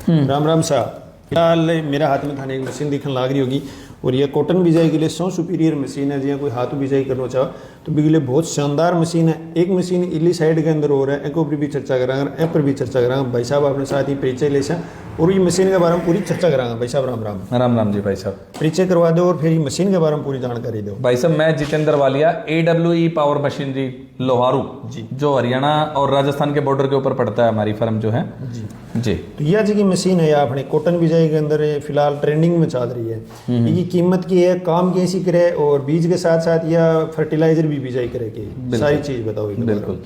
राम राम साहब। फिलहाल मेरा हाथ में थाने एक मशीन दिखने लग रही होगी और ये कॉटन बिजाई के लिए सौ सुपीरियर मशीन है। जिया कोई हाथ बिजाई करना चाहो तो भी के लिए बहुत शानदार मशीन है। एक मशीन इली साइड के अंदर हो रहा है, एक ऊपर भी चर्चा करांगे, ए पर भी चर्चा करांगे। भाई साहब अपने साथ ही परिचय ले सा और ये मशीन के बारे में पूरी चर्चा करांगे। भाई साहब राम राम। राम राम जी भाई साहब, परिचय करवा दो और फिर ये मशीन के बारे में पूरी जानकारी दो। भाई साहब मैं Jitendra Walia, AWE power machinery Loharu जी, जो हरियाणा और राजस्थान के बॉर्डर के ऊपर पड़ता है हमारी फर्म जो है जी जी। तो यह जी की मशीन है अपने कॉटन बिजाई के अंदर फिलहाल ट्रेंडिंग में चल रही है। ये कीमत की है, काम कैसी करे और बीज के साथ साथ या फर्टिलाइजर भी बिजाई करे की सारी चीज बताओ। बिल्कुल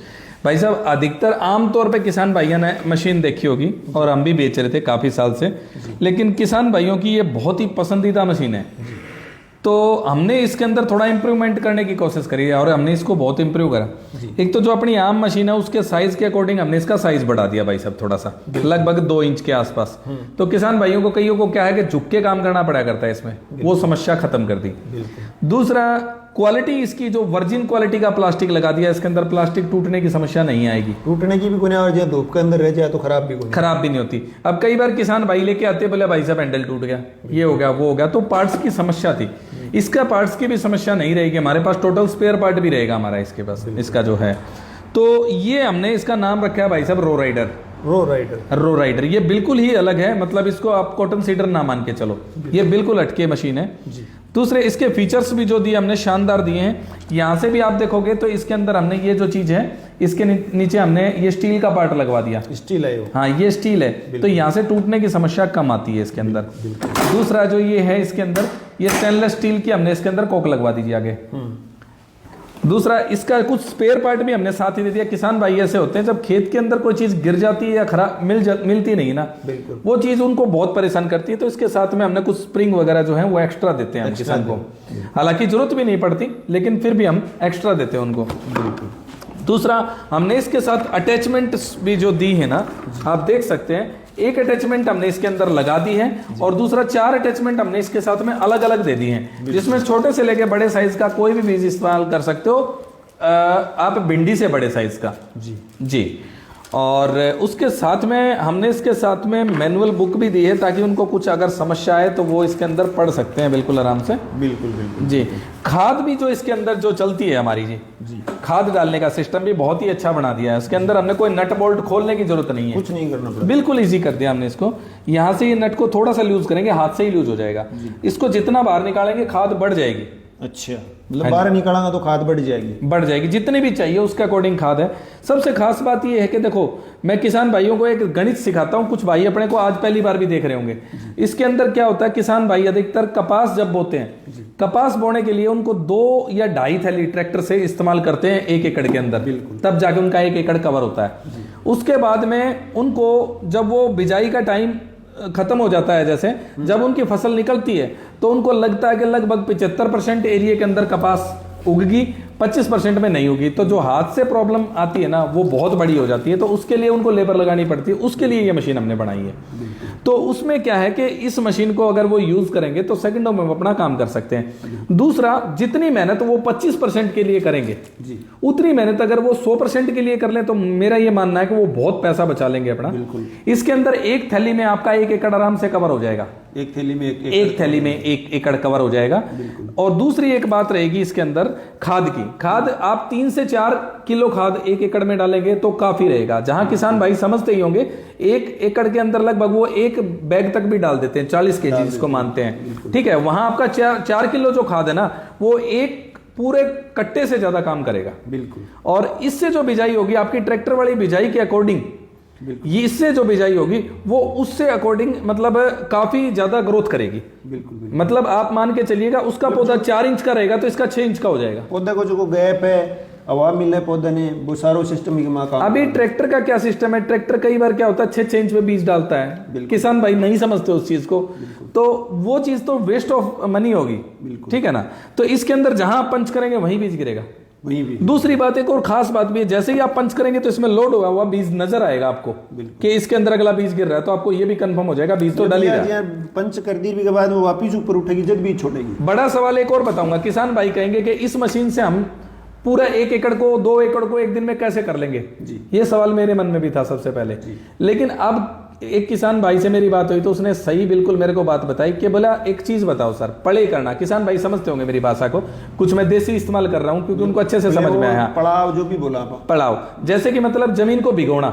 भाई साहब, अधिकतर आमतौर पे किसान भाइयों ने मशीन देखी होगी और हम भी बेच रहे थे काफ़ी साल से, लेकिन किसान भाइयों की ये बहुत ही पसंदीदा मशीन है। तो हमने इसके अंदर थोड़ा इम्प्रूवमेंट करने की कोशिश करी है और हमने इसको बहुत इम्प्रूव करा। एक तो जो अपनी आम मशीन है उसके साइज के अकॉर्डिंग हमने इसका साइज बढ़ा दिया भाई साहब, थोड़ा सा लगभग 2 इंच के आसपास। तो किसान भाइयों को कईयों को क्या है कि झुक के काम करना पड़ा करता है, इसमें वो समस्या खत्म कर दी। दूसरा, क्वालिटी इसकी जो वर्जिन क्वालिटी का प्लास्टिक लगा दिया, इसके अंदर प्लास्टिक टूटने की समस्या नहीं आएगी। टूटने की भी कोई और जो धूप के अंदर रह जाए तो खराब भी नहीं होती। अब कई बार किसान भाई लेके आते बोले भाई साहब हैंडल टूट गया, ये हो गया वो हो गया, तो पार्ट्स की समस्या थी। इसका पार्ट्स की भी समस्या नहीं रहेगी, हमारे पास टोटल स्पेयर पार्ट भी रहेगा हमारा इसके पास, इसका जो है। तो ये हमने इसका नाम रखा है भाई साहब रो राइडर। ये बिल्कुल ही अलग है, मतलब इसको आप कॉटन सीडर ना मान के चलो, ये बिल्कुल हटके मशीन है। दूसरे इसके फीचर्स भी जो दिए हमने शानदार दिए हैं। यहाँ से भी आप देखोगे तो इसके अंदर हमने ये जो चीज है इसके नीचे हमने ये स्टील का पार्ट लगवा दिया। स्टील है वो? हाँ ये स्टील है, तो यहाँ से टूटने की समस्या कम आती है इसके अंदर। दूसरा जो ये है इसके अंदर ये स्टेनलेस स्टील की हमने इसके अंदर कोक लगवा दीजिए आगे। दूसरा, इसका कुछ स्पेयर पार्ट भी हमने साथ ही दे दिया। किसान भाई ऐसे होते हैं जब खेत के अंदर कोई चीज गिर जाती है या खराब मिलती नहीं ना, वो चीज उनको बहुत परेशान करती है, तो इसके साथ में हमने कुछ स्प्रिंग वगैरह जो है वो एक्स्ट्रा देते हैं हम किसान को। हालांकि जरूरत भी नहीं पड़ती, लेकिन फिर भी हम एक्स्ट्रा देते हैं उनको। दूसरा, हमने इसके साथ अटैचमेंट भी जो दी है ना, आप देख सकते हैं, एक अटैचमेंट हमने इसके अंदर लगा दी है और दूसरा 4 अटैचमेंट हमने इसके साथ में अलग अलग दे दिए हैं, जिसमें छोटे से लेके बड़े साइज का कोई भी बीज इस्तेमाल कर सकते हो आप, भिंडी से बड़े साइज का जी। और उसके साथ में हमने इसके साथ में मैनुअल बुक भी दी है, ताकि उनको कुछ अगर समस्या है तो वो इसके अंदर पढ़ सकते हैं बिल्कुल आराम से। बिल्कुल जी। खाद भी जो इसके अंदर जो चलती है हमारी जी, खाद डालने का सिस्टम भी बहुत ही अच्छा बना दिया है। उसके अंदर हमने कोई नट बोल्ट खोलने की जरूरत नहीं है, कुछ नहीं करना पड़ेगा, बिल्कुल ईजी कर दिया हमने इसको। यहाँ से ये नट को थोड़ा सा लूज करेंगे, हाथ से ही लूज हो जाएगा। इसको जितना बाहर निकालेंगे खाद बढ़ जाएगी। अच्छा, मतलब बाहर निकालेंगे तो खाद बढ़ जाएगी जितनी भी चाहिए उसके अकॉर्डिंग खाद है। सबसे खास बात ये है कि देखो, मैं किसान भाइयों को एक गणित सिखाता हूँ, कुछ भाई अपने को आज पहली बार भी देख रहे होंगे। इसके अंदर क्या होता है, किसान भाई अधिकतर कपास जब बोते हैं, कपास बोने के लिए उनको 2 या 2.5 थैली ट्रैक्टर से इस्तेमाल करते हैं 1 एकड़ के अंदर, तब जाके उनका 1 एकड़ कवर होता है। उसके बाद में उनको जब वो बिजाई का टाइम खत्म हो जाता है, जैसे जब उनकी फसल निकलती है, तो उनको लगता है कि लगभग 75% एरिया के अंदर कपास उगगी, 25% में नहीं होगी। तो जो हाथ से प्रॉब्लम आती है ना, वो बहुत बड़ी हो जाती है, तो उसके लिए उनको लेबर लगानी पड़ती है। उसके लिए ये मशीन हमने बनाई है। तो उसमें क्या है कि इस मशीन को अगर वो यूज करेंगे तो सेकंडों में अपना काम कर सकते हैं। दूसरा, जितनी मेहनत वो 25% के लिए करेंगे, उतनी मेहनत अगर वो 100% के लिए कर ले, तो मेरा ये मानना है कि वो बहुत पैसा बचा लेंगे अपना। इसके अंदर एक थैली में आपका 1 एकड़ आराम से कवर हो जाएगा। एक थैली में 1 एकड़ कवर हो जाएगा। और दूसरी एक बात रहेगी इसके अंदर खाद की। खाद आप 3 से 4 किलो खाद 1 एकड़ में डालेंगे तो काफी रहेगा। जहां किसान भाई समझते ही होंगे 1 एकड़ के अंदर लगभग वो 1 बैग तक भी डाल देते हैं, 40 केजी जिसको मानते हैं, ठीक है। वहां आपका 4 किलो जो खाद है ना, वो एक पूरे कट्टे से ज्यादा काम करेगा। बिल्कुल। और इससे जो बिजाई होगी आपकी ट्रैक्टर वाली बिजाई के अकॉर्डिंग, ये इससे जो बिजाई होगी वो उससे अकॉर्डिंग मतलब काफी ज्यादा ग्रोथ करेगी। बिल्कुल। मतलब आप मान के चलिएगा उसका पौधा 4 इंच का रहेगा तो इसका 6 इंच का हो जाएगा। पौधा को जो गैप है, हवा मिल है पौधे ने, वो सारो सिस्टम ही अभी ट्रैक्टर का क्या सिस्टम है, ट्रैक्टर कई बार क्या होता है 6 इंच में बीज डालता है, किसान भाई नहीं समझते उस चीज को, तो वो चीज तो वेस्ट ऑफ मनी होगी, ठीक है ना। तो इसके अंदर जहां आप पंच करेंगे वहीं बीज गिरेगा। दूसरी बात, एक और खास बात भी है, जैसे ही आप पंच करेंगे तो इसमें लोड होगा हुआ बीज नजर आएगा आपको कि इसके अंदर अगला बीज गिर रहा है, तो आपको ये भी कंफर्म हो जाएगा बीज तो डाल ही रहा है। पंच कर दी के बाद वो वापिस ऊपर उठेगी जब बीज छोड़ेगी। बड़ा सवाल एक और बताऊंगा, किसान भाई कहेंगे कि इस मशीन से हम पूरा 1 एकड़ को 2 एकड़ को एक दिन में कैसे कर लेंगे जी। ये सवाल मेरे मन में भी था सबसे पहले, लेकिन अब एक किसान भाई से मेरी बात हुई तो उसने सही बिल्कुल मेरे को बात बताई कि बोला एक चीज बताओ सर, पड़े करना, किसान भाई समझते होंगे मेरी भाषा को, कुछ मैं देसी इस्तेमाल कर रहा हूं क्योंकि उनको अच्छे से समझ में आया। पड़ाव जो भी बोला आप, पड़ाव जैसे कि मतलब जमीन को भिगोना,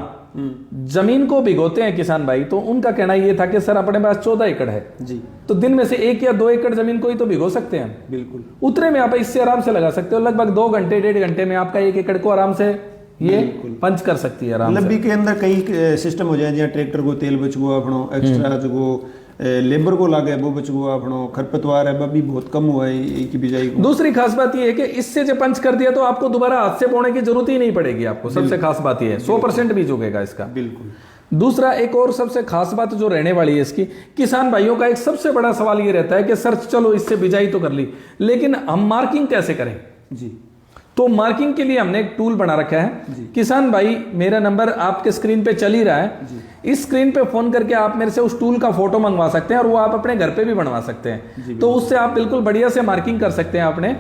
जमीन को भिगोते हैं किसान भाई, तो उनका कहना ये था कि सर अपने पास 14 एकड़ है जी, तो दिन में से 1 या 2 एकड़ जमीन को ही तो भिगो सकते हैं। बिल्कुल उतरे में आप इससे आराम से लगा सकते हो, लगभग 2 घंटे 1.5 घंटे में आपका 1 एकड़ को आराम से ये पंच कर सकती है आराम से। लब्बी के अंदर कई सिस्टम हो जाए, जहाँ ट्रैक्टर को तेल बच गो अपनो, एक्स्ट्रा जो लेबर को लागे वो बच गो अपनो, खरपतवार है भी बहुत कम हुआ है एक की बिजाई को। दूसरी खास बात ये है कि इससे जब पंच कर दिया तो आपको दोबारा हाथ से बोने की जरूरत ही नहीं पड़ेगी आपको, सबसे खास बात ये है 100% बीज उगेगा इसका। बिल्कुल। दूसरा एक और सबसे खास बात जो रहने वाली है इसकी, किसान भाइयों का एक सबसे बड़ा सवाल ये रहता है कि सर चलो इससे बिजाई तो कर ली, लेकिन हम मार्किंग कैसे करें जी। तो मार्किंग के लिए हमने एक टूल बना रखा है। किसान भाई मेरा नंबर आपके स्क्रीन पे चल ही रहा है, इस स्क्रीन पे फोन करके आप मेरे से उस टूल का फोटो मंगवा सकते हैं और वो आप अपने घर पे भी बनवा सकते हैं। तो उससे आप बिल्कुल बढ़िया से मार्किंग कर सकते हैं अपने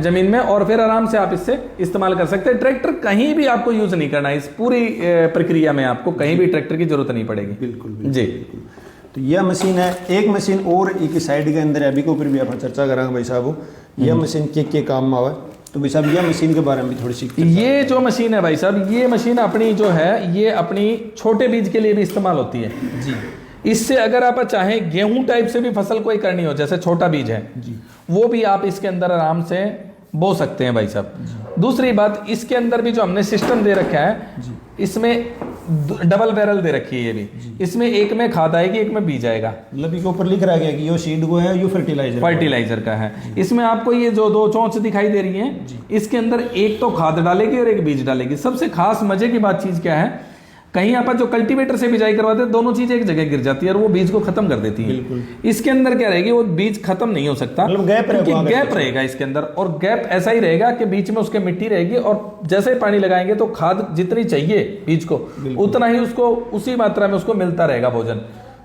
जमीन में और फिर आराम से आप इससे इस्तेमाल कर सकते हैं। ट्रैक्टर कहीं भी आपको यूज नहीं करना, इस पूरी प्रक्रिया में आपको कहीं भी ट्रैक्टर की जरूरत नहीं पड़ेगी। बिल्कुल जी। तो यह मशीन है, एक मशीन और एक साइड के अंदर अभी को फिर भी आप चर्चा करेंगे भाई साहब, यह मशीन के काम में आवे तो भाई साहब यह मशीन के बारे में भी थोड़ी सी। ये जो मशीन है भाई साहब, ये मशीन अपनी जो है ये अपनी छोटे बीज के लिए भी इस्तेमाल होती है जी। इससे अगर आप चाहें गेहूं टाइप से भी फसल कोई करनी हो, जैसे छोटा बीज है जी, वो भी आप इसके अंदर आराम से बो सकते हैं भाई साहब। दूसरी बात, इसके अंदर भी जो हमने सिस्टम दे रखा है जी, इसमें डबल बैरल दे रखी है ये भी, इसमें एक में खाद आएगी एक में बीज आएगा। मतलब के ऊपर लिख रहा गया कि यो सीड को है, यो फर्टिलाइजर का है। इसमें आपको ये जो 2 चोंच दिखाई दे रही हैं, इसके अंदर एक तो खाद डालेगी और एक बीज डालेगी। सबसे खास मजे की बात चीज क्या है, कहीं आप जो कल्टीवेटर से बिजाई करवाते हैं दोनों चीजें एक जगह गिर जाती है और वो बीज को खत्म कर देती है। इसके अंदर क्या रहेगी, वो बीज खत्म नहीं हो सकता, मतलब गैप रहेगा इसके अंदर, और गैप ऐसा ही रहेगा कि बीच में उसके मिट्टी रहेगी और जैसे ही पानी लगाएंगे तो खाद जितनी चाहिए बीज को उतना ही उसको उसी मात्रा में उसको मिलता रहेगा भोजन,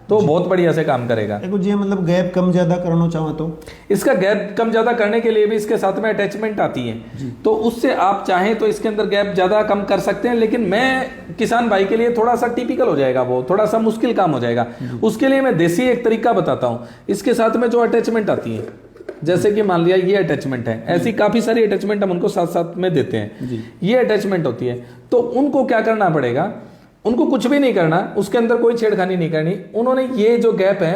तो बहुत बढ़िया से काम करेगा। जी, मतलब गैप कम ज्यादा करना चाहो तो इसका गैप कम ज्यादा करने के लिए भी इसके साथ में अटैचमेंट आती है, तो उससे आप चाहें तो इसके अंदर गैप ज्यादा कम कर सकते हैं, लेकिन मैं किसान भाई के लिए थोड़ा सा टिपिकल हो जाएगा, वो थोड़ा सा मुश्किल काम हो जाएगा। उसके लिए मैं देसी एक तरीका बताता हूँ। इसके साथ में जो अटैचमेंट आती है, जैसे कि मान लिया ये अटैचमेंट है, ऐसी काफी सारी अटैचमेंट हम उनको साथ साथ में देते हैं। ये अटैचमेंट होती है, तो उनको क्या करना पड़ेगा, उनको कुछ भी नहीं करना, उसके अंदर कोई छेड़खानी नहीं करनी। उन्होंने ये जो गैप है,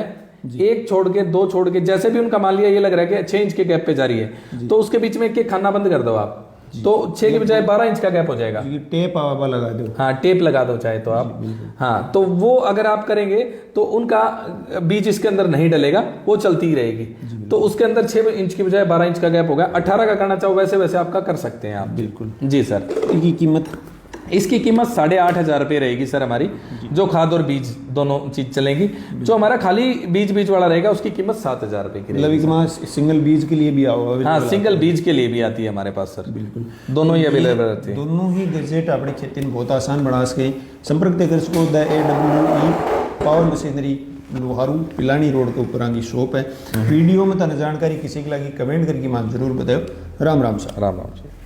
1 छोड़ के 2 छोड़ के, जैसे भी उनका मान लिया ये लग रहा है कि 6 इंच के गैप पे जा रही है, तो उसके बीच में एक खाना बंद कर दो आप, तो 6 के बजाय 12 इंच का गैप हो जाएगा। टेप लगा दो, हाँ टेप लगा दो चाहे तो आप, हाँ तो वो अगर आप करेंगे तो उनका बीज इसके अंदर नहीं डलेगा, वो चलती ही रहेगी। तो उसके अंदर 6 इंच की बजाय 12 इंच का गैप होगा। 18 का करना चाहो वैसे वैसे आपका कर सकते हैं आप। बिल्कुल जी सर। इसकी कीमत, इसकी कीमत 8,500 रुपये रहेगी सर हमारी, जो खाद और बीज दोनों चीज चलेंगी। जो हमारा खाली बीज वाला रहेगा उसकी कीमत 7,000 रुपये की रहेगी। मतलब सिंगल बीज के लिए भी आओ? हाँ, सिंगल बीज के लिए भी आती है हमारे पास सर। बिल्कुल, दोनों ही अवेलेबल रहते हैं। दोनों ही गैजेट अपनी खेती में बहुत आसान बना सके। संपर्क कर सको the AWE power machinery, Loharu Pilani road के ऊपर आगे शॉप है। वीडियो में तन जानकारी किसी के लगी कमेंट करके मां जरूर बताओ। राम राम सर। राम राम सर।